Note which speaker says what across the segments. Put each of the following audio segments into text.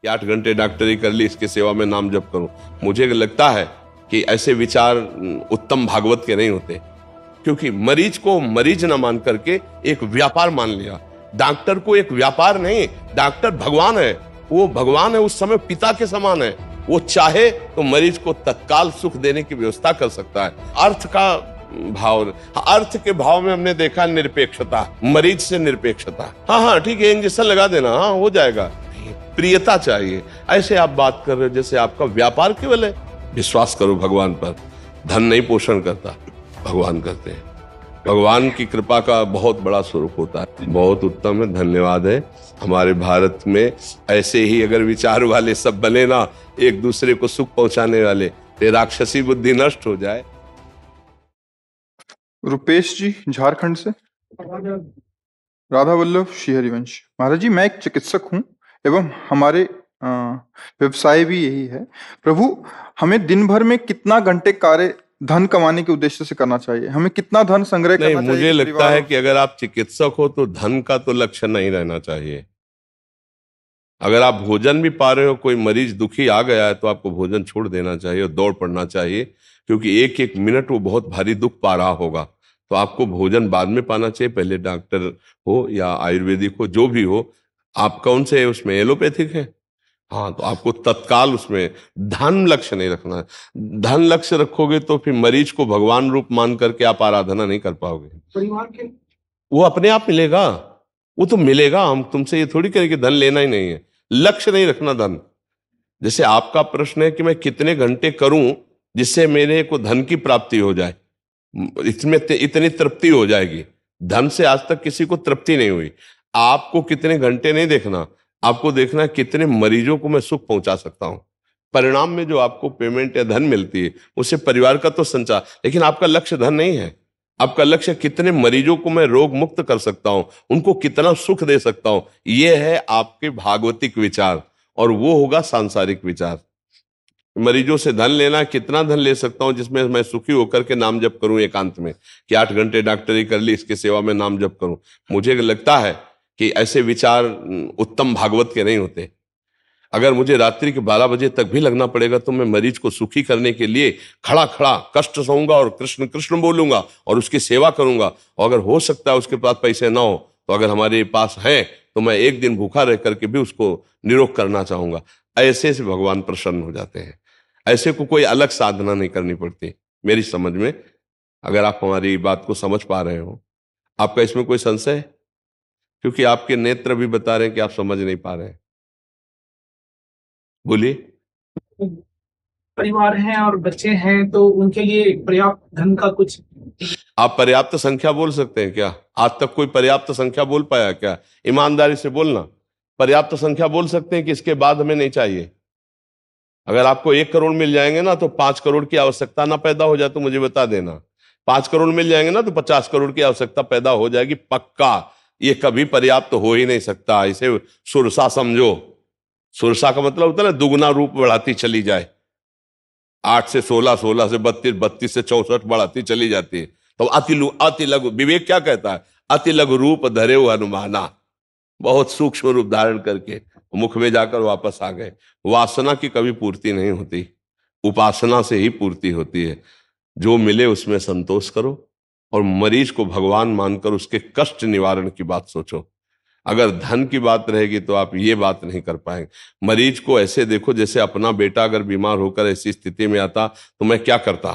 Speaker 1: कि 8 घंटे डॉक्टरी कर ली, इसकी सेवा में नाम जप करूं। मुझे लगता है कि ऐसे विचार उत्तम भागवत के नहीं होते, क्योंकि मरीज को मरीज न मान करके एक व्यापार मान लिया। डॉक्टर को एक व्यापार नहीं, डॉक्टर भगवान है। वो भगवान है, उस समय पिता के समान है। वो चाहे तो मरीज को तत्काल सुख देने की व्यवस्था कर सकता है। अर्थ का भाव, अर्थ के भाव में हमने देखा निरपेक्षता, मरीज से निरपेक्षता। हाँ हाँ ठीक है, इंजेक्शन लगा देना, हाँ हो जाएगा। प्रियता चाहिए। ऐसे आप बात कर रहे हो जैसे आपका व्यापार केवल है। विश्वास करो भगवान पर। धन नहीं पोषण करता, भगवान करते हैं। भगवान की कृपा का बहुत बड़ा स्वरूप होता है। बहुत उत्तम है, धन्यवाद है। हमारे भारत में ऐसे ही अगर विचार वाले सब बने ना, एक दूसरे को सुख पहुंचाने वाले, तो राक्षसी बुद्धि नष्ट हो जाए।
Speaker 2: रुपेश जी झारखंड से। राधा वल्लभ श्री हरिवंश। महाराज जी, मैं एक चिकित्सक हूँ एवं हमारे व्यवसाय भी यही है। प्रभु, हमें दिन भर में कितना घंटे कार्य धन कमाने के उद्देश्य से करना चाहिए? हमें कितना धन संग्रह करना चाहिए?
Speaker 1: मुझे लगता है कि अगर आप चिकित्सक हो तो धन का तो लक्ष्य नहीं रहना चाहिए। अगर आप भोजन भी पा रहे हो, कोई मरीज दुखी आ गया है तो आपको भोजन छोड़ देना चाहिए और दौड़ पड़ना चाहिए, क्योंकि एक एक मिनट वो बहुत भारी दुख पा रहा होगा। तो आपको भोजन बाद में पाना चाहिए, पहले डॉक्टर हो या आयुर्वेदिक हो, जो भी हो। आप कौन से उसमें एलोपैथिक है? हाँ, तो आपको तत्काल उसमें धन लक्ष्य नहीं रखना है। धन लक्ष्य रखोगे तो फिर मरीज को भगवान रूप मान करके आप आराधना नहीं कर पाओगे।
Speaker 3: परिवार के
Speaker 1: वो अपने आप मिलेगा, वो तो मिलेगा। हम तुमसे ये थोड़ी करें कि धन लेना ही नहीं है। लक्ष्य नहीं रखना धन। जैसे आपका प्रश्न है कि मैं कितने घंटे करूं जिससे मेरे को धन की प्राप्ति हो जाए, इसमें इतनी तृप्ति हो जाएगी। धन से आज तक किसी को तृप्ति नहीं हुई। आपको कितने घंटे नहीं देखना, आपको देखना है कितने मरीजों को मैं सुख पहुंचा सकता हूं। परिणाम में जो आपको पेमेंट या धन मिलती है उससे परिवार का तो संचार, लेकिन आपका लक्ष्य धन नहीं है। आपका लक्ष्य कितने मरीजों को मैं रोग मुक्त कर सकता हूं, उनको कितना सुख दे सकता हूं। यह है आपके भागवतिक विचार, और वो होगा सांसारिक विचार। मरीजों से धन लेना, कितना धन ले सकता हूं जिसमें मैं सुखी होकर के नाम जप करूं एकांत में, कि 8 घंटे डॉक्टरी कर ली, इसकी सेवा में नाम जप करूं। मुझे लगता है कि ऐसे विचार उत्तम भागवत के नहीं होते। अगर मुझे रात्रि के 12 बजे तक भी लगना पड़ेगा तो मैं मरीज को सुखी करने के लिए खड़ा खड़ा कष्ट सहूंगा और कृष्ण कृष्ण बोलूंगा और उसकी सेवा करूंगा। और अगर हो सकता है उसके पास पैसे ना हो, तो अगर हमारे पास है तो मैं एक दिन भूखा रह करके भी उसको निरोग करना चाहूंगा। ऐसे से भगवान प्रसन्न हो जाते हैं। ऐसे को कोई अलग साधना नहीं करनी पड़ती मेरी समझ में। अगर आप हमारी बात को समझ पा रहे हो, आपका इसमें कोई संशय है? क्योंकि आपके नेत्र भी बता रहे हैं कि आप समझ नहीं पा रहे हैं। बोलिए।
Speaker 3: परिवार हैं और बच्चे हैं, तो उनके लिए पर्याप्त धन का कुछ।
Speaker 1: आप पर्याप्त संख्या बोल सकते हैं क्या? आज तक कोई पर्याप्त संख्या बोल पाया क्या? ईमानदारी से बोलना। पर्याप्त संख्या बोल सकते हैं कि इसके बाद हमें नहीं चाहिए? अगर आपको 1 करोड़ मिल जाएंगे ना तो 5 करोड़ की आवश्यकता ना पैदा हो जाए तो मुझे बता देना। 5 करोड़ मिल जाएंगे ना तो 50 करोड़ की आवश्यकता पैदा हो जाएगी, पक्का। ये कभी पर्याप्त हो ही नहीं सकता। इसे सुरसा समझो। सुरसा का मतलब होता है ना, दुगना रूप बढ़ाती चली जाए। 8 से 16, 16 से 32, 32 से 64 बढ़ाती चली जाती है। तो अति लघु, विवेक क्या कहता है? अति लघु रूप धरे हनुमाना। बहुत सूक्ष्म रूप धारण करके मुख में जाकर वापस आ गए। वासना की कभी पूर्ति नहीं होती, उपासना से ही पूर्ति होती है। जो मिले उसमें संतोष करो और मरीज को भगवान मानकर उसके कष्ट निवारण की बात सोचो। अगर धन की बात रहेगी तो आप ये बात नहीं कर पाएंगे। मरीज को ऐसे देखो जैसे अपना बेटा अगर बीमार होकर ऐसी स्थिति में आता तो मैं क्या करता?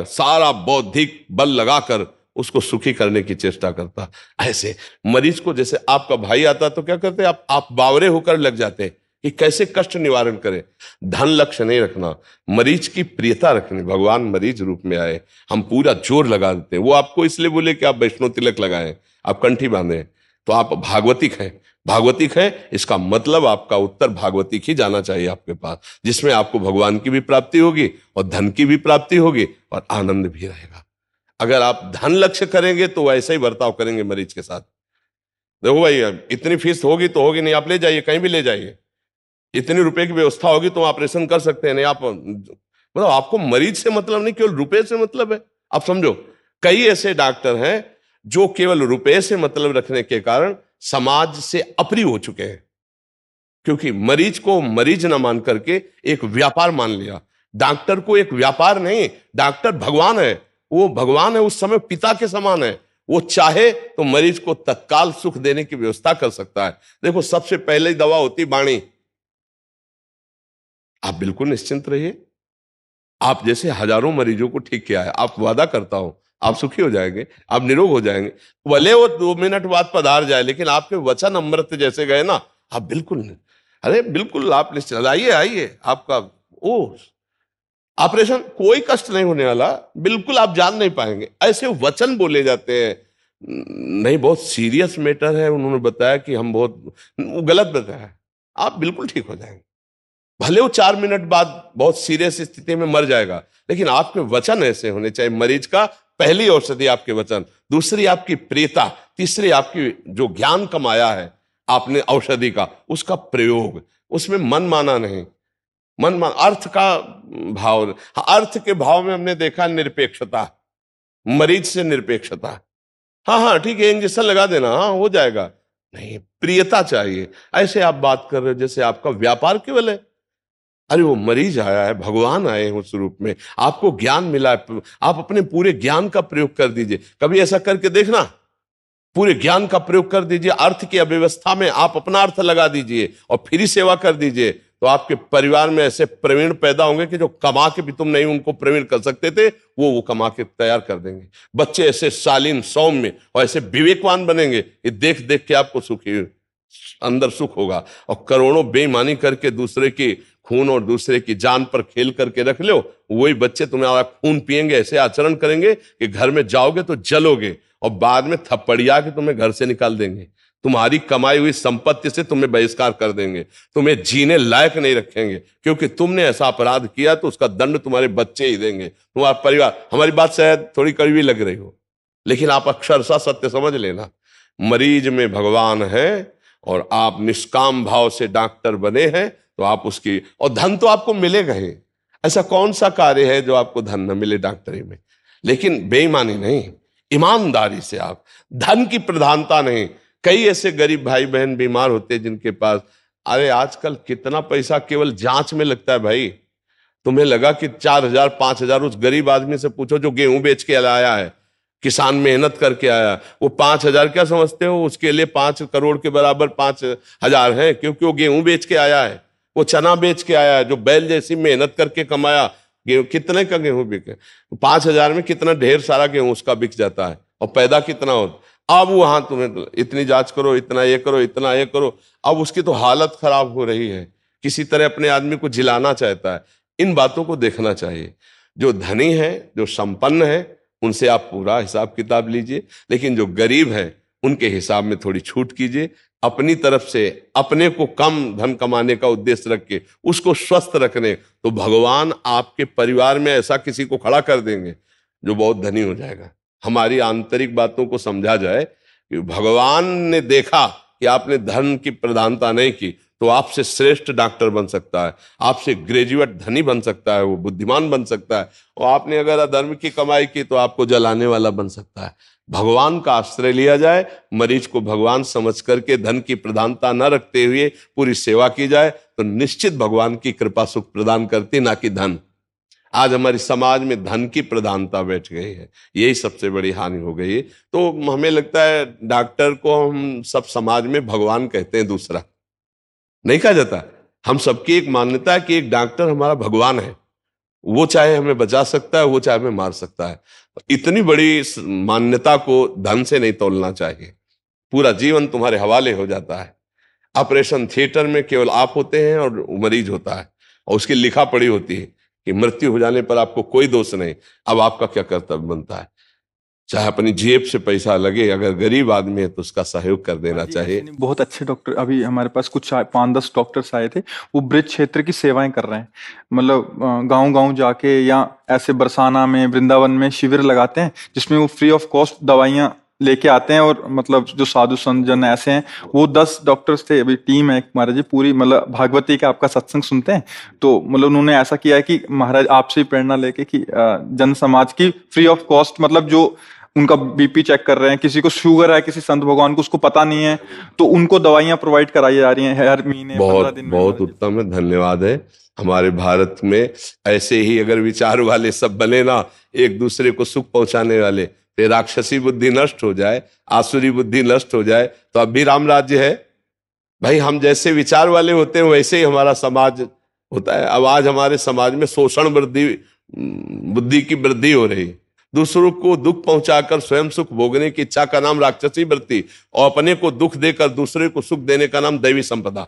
Speaker 1: सारा बौद्धिक बल लगाकर उसको सुखी करने की चेष्टा करता। ऐसे मरीज को जैसे आपका भाई आता तो क्या करते? आप बावरे होकर लग जाते कि कैसे कष्ट निवारण करें। धन लक्ष्य नहीं रखना, मरीज की प्रियता रखनी। भगवान मरीज रूप में आए, हम पूरा जोर लगा देते हैं। वो आपको इसलिए बोले कि आप वैष्णो तिलक लगाएं, आप कंठी बांधे, तो आप भागवतिक हैं। भागवतिक है इसका मतलब आपका उत्तर भागवतिक ही जाना चाहिए आपके पास, जिसमें आपको भगवान की भी प्राप्ति होगी और धन की भी प्राप्ति होगी और आनंद भी रहेगा। अगर आप धन लक्ष्य करेंगे तो वैसा ही बर्ताव करेंगे मरीज के साथ। देखो भाई, इतनी फीस होगी तो होगी नहीं, आप ले जाइए, कहीं भी ले जाइए। इतने रुपए की व्यवस्था होगी तो ऑपरेशन कर सकते हैं, नहीं आप मतलब आपको मरीज से मतलब नहीं, केवल रुपए से मतलब है। आप समझो, कई ऐसे डॉक्टर हैं जो केवल रुपए से मतलब रखने के कारण समाज से अप्रिय हो चुके हैं। क्योंकि मरीज को मरीज ना मान करके एक व्यापार मान लिया। डॉक्टर को एक व्यापार नहीं, डॉक्टर भगवान है, वो भगवान है, उस समय पिता के समान है। वो चाहे तो मरीज को तत्काल सुख देने की व्यवस्था कर सकता है। देखो, सबसे पहले दवा होती वाणी। आप बिल्कुल निश्चिंत रहिए, आप जैसे हजारों मरीजों को ठीक किया है, आप वादा करता हूं आप सुखी हो जाएंगे, आप निरोग हो जाएंगे। भले वो 2 मिनट बाद पधार जाए, लेकिन आपके वचन अमृत जैसे गए ना, आप बिल्कुल नहीं, अरे बिल्कुल आप निश्चिंत आइए आइए। आपका ओ ऑपरेशन कोई कष्ट नहीं होने वाला, बिल्कुल आप जान नहीं पाएंगे। ऐसे वचन बोले जाते हैं, नहीं बहुत सीरियस मैटर है, उन्होंने बताया कि हम बहुत, वो गलत बताया, आप बिल्कुल ठीक हो जाएंगे। भले वो 4 मिनट बाद बहुत सीरियस स्थिति में मर जाएगा, लेकिन आपके वचन ऐसे होने चाहिए। मरीज का पहली औषधि आपके वचन, दूसरी आपकी प्रियता, तीसरी आपकी जो ज्ञान कमाया है आपने औषधि का, उसका प्रयोग, उसमें मन माना नहीं, अर्थ का भाव। अर्थ के भाव में हमने देखा निरपेक्षता, मरीज से निरपेक्षता। हाँ हाँ ठीक है, इंजेक्शन लगा देना, हाँ हो जाएगा, नहीं, प्रियता चाहिए। ऐसे आप बात कर रहे हो जैसे आपका व्यापार केवल है। अरे वो मरीज आया है, भगवान आए हैं उस रूप में, आपको ज्ञान मिला है, आप अपने पूरे ज्ञान का प्रयोग कर दीजिए। कभी ऐसा करके देखना, पूरे ज्ञान का प्रयोग कर दीजिए, अर्थ की अव्यवस्था में आप अपना अर्थ लगा दीजिए और फ्री सेवा कर दीजिए, तो आपके परिवार में ऐसे प्रवीण पैदा होंगे कि जो कमा के भी तुम नहीं उनको प्रवीण कर सकते थे, वो कमा के तैयार कर देंगे। बच्चे ऐसे शालीन सौम्य और ऐसे विवेकवान बनेंगे कि देख देख के आपको सुखी अंदर सुख होगा। और करोड़ों बेईमानी करके दूसरे की खून और दूसरे की जान पर खेल करके रख लो, वही बच्चे तुम्हारा खून पिएंगे, ऐसे आचरण करेंगे कि घर में जाओगे तो जलोगे और बाद में थप्पड़िया के तुम्हें घर से निकाल देंगे। तुम्हारी कमाई हुई संपत्ति से तुम्हें बहिष्कार कर देंगे, तुम्हें जीने लायक नहीं रखेंगे, क्योंकि तुमने ऐसा अपराध किया तो उसका दंड तुम्हारे बच्चे ही देंगे, तुम्हारा परिवार। हमारी बात शायद थोड़ी कड़वी लग रही हो, लेकिन आप अक्षरशः सत्य समझ लेना, मरीज में भगवान है और आप निष्काम भाव से डॉक्टर बने हैं तो आप उसकी, और धन तो आपको मिलेगा ही। ऐसा कौन सा कार्य है जो आपको धन न मिले डॉक्टरी में? लेकिन बेईमानी नहीं, ईमानदारी से आप, धन की प्रधानता नहीं। कई ऐसे गरीब भाई बहन बीमार होते हैं जिनके पास, अरे आजकल कितना पैसा केवल जांच में लगता है भाई। तुम्हें लगा कि 4,000 5,000, उस गरीब आदमी से पूछो जो गेहूं बेच के लाया है, किसान मेहनत करके आया, वो 5,000 क्या समझते हो? उसके लिए 5 करोड़ के बराबर 5,000 है, क्योंकि वो गेहूं बेच के आया है, वो चना बेच के आया है, जो बैल जैसी मेहनत करके कमाया। गेहूं कितने का गेहूं बिके? 5,000 में कितना ढेर सारा गेहूं उसका बिक जाता है, और पैदा कितना होता। अब वहां तुम्हें इतनी जांच करो, इतना ये करो, इतना ये करो, अब उसकी तो हालत खराब हो रही है, किसी तरह अपने आदमी को जिलाना चाहता है। इन बातों को देखना चाहिए। जो धनी है, जो संपन्न है, उनसे आप पूरा हिसाब किताब लीजिए, लेकिन जो गरीब है उनके हिसाब में थोड़ी छूट कीजिए। अपनी तरफ से अपने को कम धन कमाने का उद्देश्य रख के उसको स्वस्थ रखने, तो भगवान आपके परिवार में ऐसा किसी को खड़ा कर देंगे जो बहुत धनी हो जाएगा। हमारी आंतरिक बातों को समझा जाए कि भगवान ने देखा कि आपने धन की प्रधानता नहीं की, तो आपसे श्रेष्ठ डॉक्टर बन सकता है, आपसे ग्रेजुएट धनी बन सकता है, वो बुद्धिमान बन सकता है, और आपने अगर अधर्म की कमाई की तो आपको जलाने वाला बन सकता है। भगवान का आश्रय लिया जाए, मरीज को भगवान समझ करके धन की प्रधानता न रखते हुए पूरी सेवा की जाए, तो निश्चित भगवान की कृपा सुख प्रदान करती, ना कि धन। आज हमारी समाज में धन की प्रधानता बैठ गई है, यही सबसे बड़ी हानि हो गई है। तो हमें लगता है डॉक्टर को हम सब समाज में भगवान कहते हैं, दूसरा नहीं कहा जाता। हम सबकी एक मान्यता है कि एक डॉक्टर हमारा भगवान है, वो चाहे हमें बचा सकता है, वो चाहे हमें मार सकता है। इतनी बड़ी मान्यता को धन से नहीं तोलना चाहिए। पूरा जीवन तुम्हारे हवाले हो जाता है। ऑपरेशन थिएटर में केवल आप होते हैं और मरीज होता है, और उसकी लिखा पड़ी होती है कि मृत्यु हो जाने पर आपको कोई दोष नहीं। अब आपका क्या कर्तव्य बनता है? चाहे अपनी जेब से पैसा लगे, अगर गरीब आदमी है तो उसका सहयोग कर देना चाहिए।
Speaker 2: बहुत अच्छे डॉक्टर, अभी हमारे पास कुछ 5-10 डॉक्टर्स आए थे, वो ब्रिज क्षेत्र की सेवाएं कर रहे हैं। मतलब गांव गांव जाके या ऐसे बरसाना में, वृंदावन में शिविर लगाते हैं, जिसमें वो फ्री ऑफ कॉस्ट दवाइयां लेके आते हैं। और मतलब जो साधु संत जन ऐसे हैं, वो 10 डॉक्टर्स थे, अभी टीम है महाराज जी पूरी, मतलब भागवती का आपका सत्संग सुनते हैं, तो मतलब उन्होंने ऐसा किया है कि महाराज आपसे ही प्रेरणा लेके कि जन समाज की फ्री ऑफ कॉस्ट, मतलब जो उनका बीपी चेक कर रहे हैं, किसी को शुगर है, किसी संत भगवान को उसको पता नहीं है, तो उनको दवाइयां प्रोवाइड कराई जा रही हैं हर महीने 15
Speaker 1: बहुत
Speaker 2: दिन में।
Speaker 1: बहुत उत्तम है, धन्यवाद है। हमारे भारत में ऐसे ही अगर विचार वाले सब बने ना, एक दूसरे को सुख पहुंचाने वाले, फिर राक्षसी बुद्धि नष्ट हो जाए, आसुरी बुद्धि नष्ट हो जाए, तो अब भी राम राज्य है भाई। हम जैसे विचार वाले होते हैं वैसे ही हमारा समाज होता है। अब आज हमारे समाज में शोषण बुद्धि की वृद्धि हो रही, दूसरों को दुख पहुंचाकर स्वयं सुख भोगने की इच्छा का नाम राक्षसी वृत्ति, और अपने को दुख देकर दूसरे को सुख देने का नाम दैवी संपदा।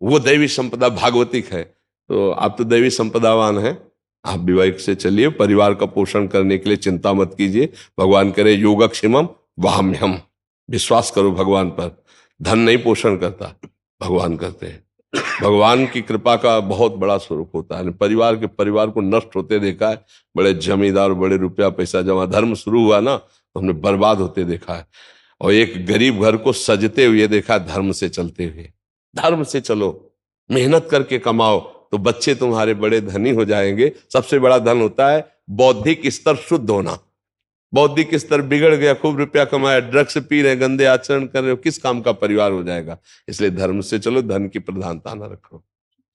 Speaker 1: वो दैवी संपदा भागवतिक है। तो आप तो दैवी संपदावान हैं, आप विवेक से चलिए, परिवार का पोषण करने के लिए चिंता मत कीजिए। भगवान करे योगक्षेमम वहाम्यहम, विश्वास करो भगवान पर। धन नहीं पोषण करता, भगवान करते हैं। भगवान की कृपा का बहुत बड़ा स्वरूप होता है। परिवार को नष्ट होते देखा है, बड़े जमींदार, बड़े रुपया पैसा जमा, धर्म शुरू हुआ ना तो हमने बर्बाद होते देखा है, और एक गरीब घर को सजते हुए देखा, धर्म से चलते हुए। धर्म से चलो, मेहनत करके कमाओ, तो बच्चे तुम्हारे बड़े धनी हो जाएंगे। सबसे बड़ा धन होता है बौद्धिक स्तर शुद्ध होना। बौद्धिक स्तर बिगड़ गया, खूब रुपया कमाया, ड्रग्स पी रहे, गंदे आचरण कर रहे हो, किस काम का परिवार हो जाएगा। इसलिए धर्म से चलो, धन की प्रधानता न रखो।